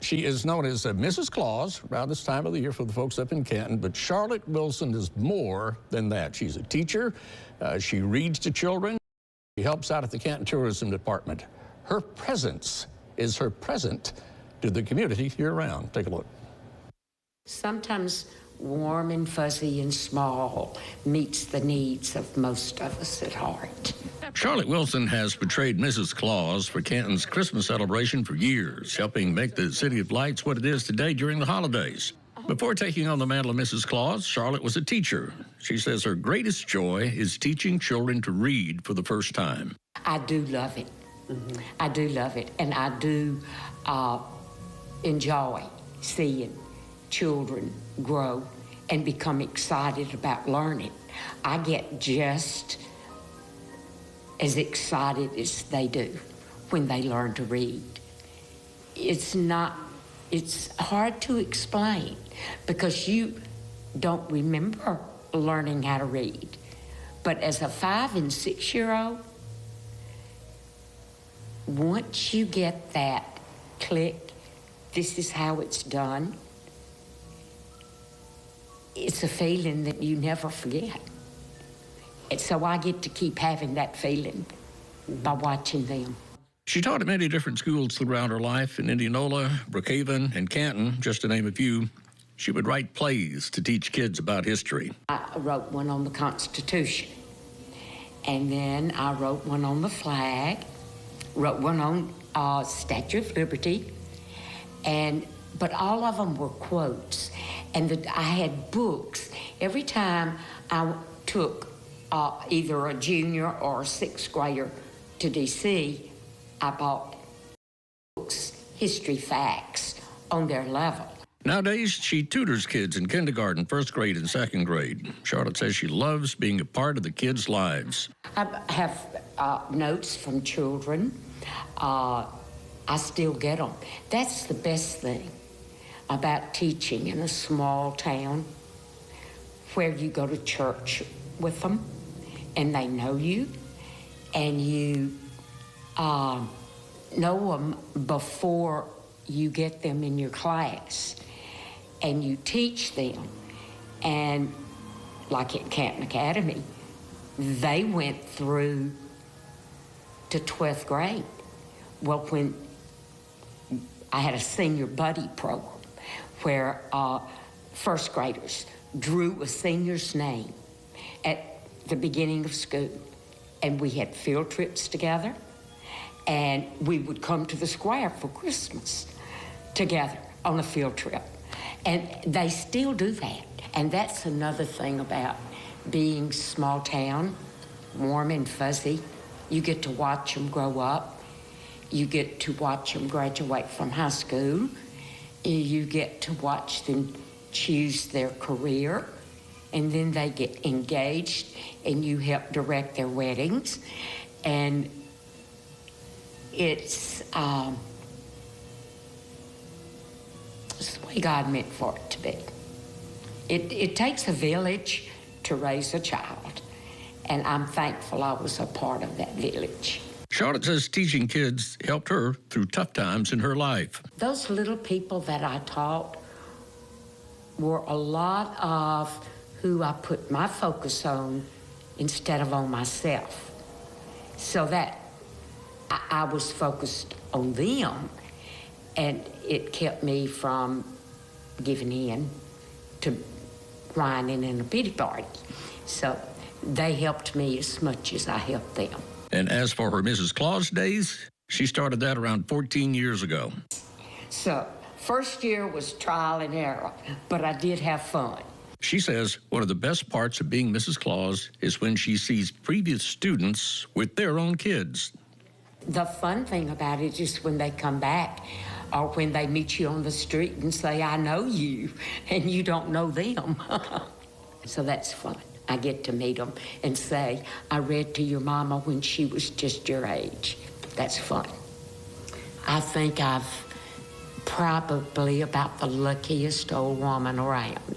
She is known as Mrs. Claus around this time of the year for the folks up in Canton, but Charlotte Wilson is more than that. She's a teacher. She reads to children. She helps out at the Canton Tourism Department. Her presence is her present to the community year-round. Take a look. Sometimes warm and fuzzy and small meets the needs of most of us at heart. Charlotte Wilson has portrayed Mrs. Claus for Canton's Christmas celebration for years, helping make the City of Lights what it is today during the holidays. Before taking on the mantle of Mrs. Claus, Charlotte was a teacher. She says her greatest joy is teaching children to read for the first time. I do love it. I do love it, and I do enjoy seeing children grow and become excited about learning. I get just as excited as they do when they learn to read. It's hard to explain because you don't remember learning how to read. But as a 5- and 6-year-old, once you get that click, this is how it's done, it's a feeling that you never forget. And so I get to keep having that feeling by watching them. She taught at many different schools throughout her life in Indianola, Brookhaven, and Canton, just to name a few. She would write plays to teach kids about history. I wrote one on the Constitution, and then I wrote one on the flag, wrote one on Statue of Liberty, but all of them were quotes. And I had books. Every time I took either a junior or a 6th grader to D.C., I bought books, history facts on their level. Nowadays, she tutors kids in kindergarten, 1st grade, and 2nd grade. Charlotte says she loves being a part of the kids' lives. I have notes from children. I still get them. That's the best thing about teaching in a small town where you go to church with them and they know you and you know them before you get them in your class and you teach them. And like at Canton Academy, they went through to 12th grade. Well, when I had a senior buddy program where 1st graders drew a senior's name at the beginning of school, and we had field trips together, and we would come to the square for Christmas together on a field trip. And they still do that. And that's another thing about being small town, warm and fuzzy. You get to watch them grow up. You get to watch them graduate from high school. You get to watch them choose their career, and then they get engaged, and you help direct their weddings. And it's the way God meant for it to be. It takes a village to raise a child, and I'm thankful I was a part of that village. Charlotte says teaching kids helped her through tough times in her life. Those little people that I taught were a lot of who I put my focus on instead of on myself. So that I was focused on them, and it kept me from giving in to whining in a pity party. So they helped me as much as I helped them. And as for her Mrs. Claus days, she started that around 14 years ago. So, first year was trial and error, but I did have fun. She says one of the best parts of being Mrs. Claus is when she sees previous students with their own kids. The fun thing about it is when they come back or when they meet you on the street and say, I know you, and you don't know them. So that's fun. I get to meet them and say, I read to your mama when she was just your age. That's fun. I think I've probably about the luckiest old woman around.